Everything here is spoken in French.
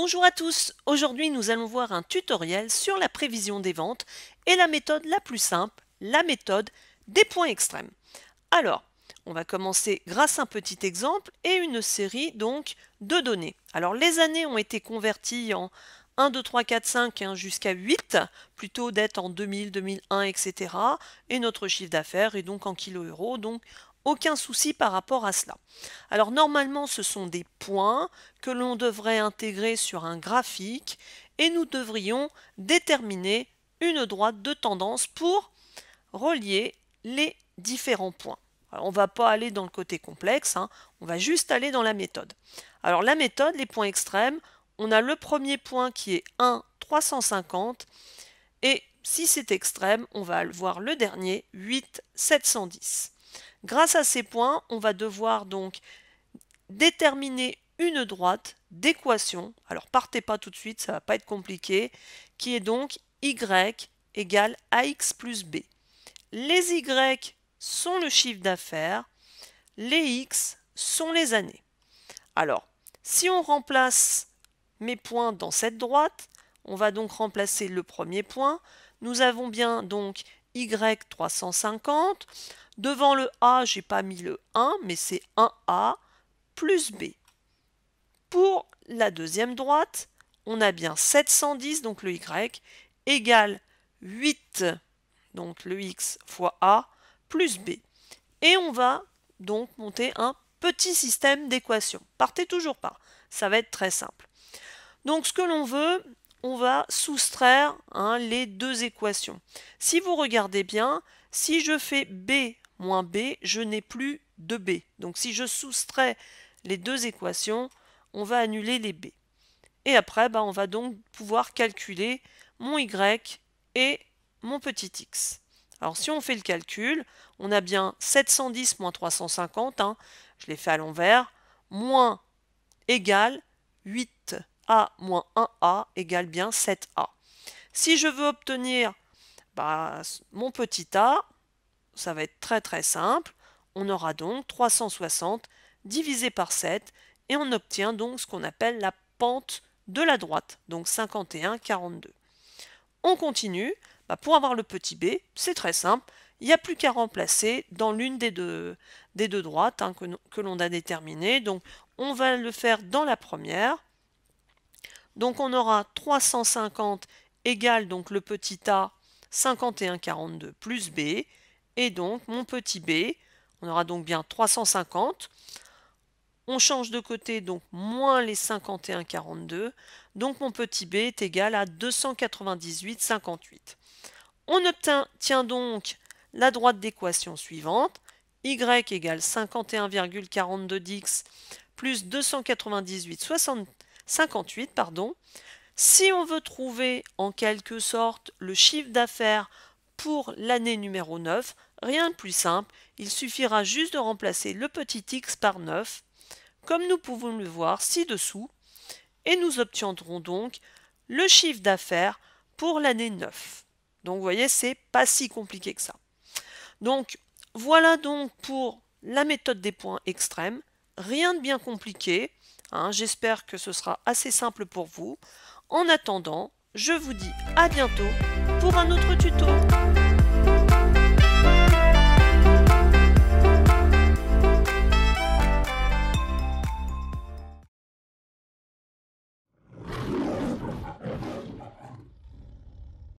Bonjour à tous, aujourd'hui nous allons voir un tutoriel sur la prévision des ventes et la méthode la plus simple, la méthode des points extrêmes. Alors, on va commencer grâce à un petit exemple et une série donc de données. Alors les années ont été converties en 1, 2, 3, 4, 5 jusqu'à 8, plutôt d'être en 2000, 2001, etc. Et notre chiffre d'affaires est donc en kilo-euros, donc aucun souci par rapport à cela. Alors normalement ce sont des points que l'on devrait intégrer sur un graphique et nous devrions déterminer une droite de tendance pour relier les différents points. Alors, on ne va pas aller dans le côté complexe, on va juste aller dans la méthode. Alors la méthode, les points extrêmes, on a le premier point qui est 1, 350 et si c'est extrême, on va voir le dernier, 8, 710. Grâce à ces points, on va devoir donc déterminer une droite d'équation, alors partez pas tout de suite, ça va pas être compliqué, qui est donc y égale ax plus b. Les y sont le chiffre d'affaires, les x sont les années. Alors, si on remplace mes points dans cette droite, on va donc remplacer le premier point. Nous avons bien donc y 350. Devant le a, j'ai pas mis le 1, mais c'est 1a plus b. Pour la deuxième droite, on a bien 710, donc le y, égale 8, donc le x fois a, plus b. Et on va donc monter un petit système d'équations. Partez toujours par, ça va être très simple. Donc ce que l'on veut, on va soustraire les deux équations. Si vous regardez bien, si je fais b moins b, je n'ai plus de b. Donc si je soustrais les deux équations, on va annuler les b. Et après, on va donc pouvoir calculer mon y et mon petit x. Alors si on fait le calcul, on a bien 710 moins 350, je l'ai fait à l'envers, moins égale 8a moins 1a égale bien 7a. Si je veux obtenir mon petit a, ça va être très très simple, on aura donc 360 divisé par 7 et on obtient donc ce qu'on appelle la pente de la droite, donc 51, 42. On continue, pour avoir le petit b, c'est très simple, il n'y a plus qu'à remplacer dans l'une des deux droites que l'on a déterminées. Donc on va le faire dans la première. Donc on aura 350 égale donc le petit a 51, 42 plus b. Et donc mon petit b, on aura donc bien 350. On change de côté, donc moins les 51, 42. Donc mon petit b est égal à 298, 58. On obtient donc la droite d'équation suivante. Y égale 51,42 dx plus 298, 58. Si on veut trouver en quelque sorte le chiffre d'affaires pour l'année numéro 9, rien de plus simple, il suffira juste de remplacer le petit x par 9, comme nous pouvons le voir ci-dessous, et nous obtiendrons donc le chiffre d'affaires pour l'année 9. Donc vous voyez, c'est pas si compliqué que ça. Donc voilà donc pour la méthode des points extrêmes. Rien de bien compliqué. J'espère que ce sera assez simple pour vous. En attendant, je vous dis à bientôt pour un autre tuto.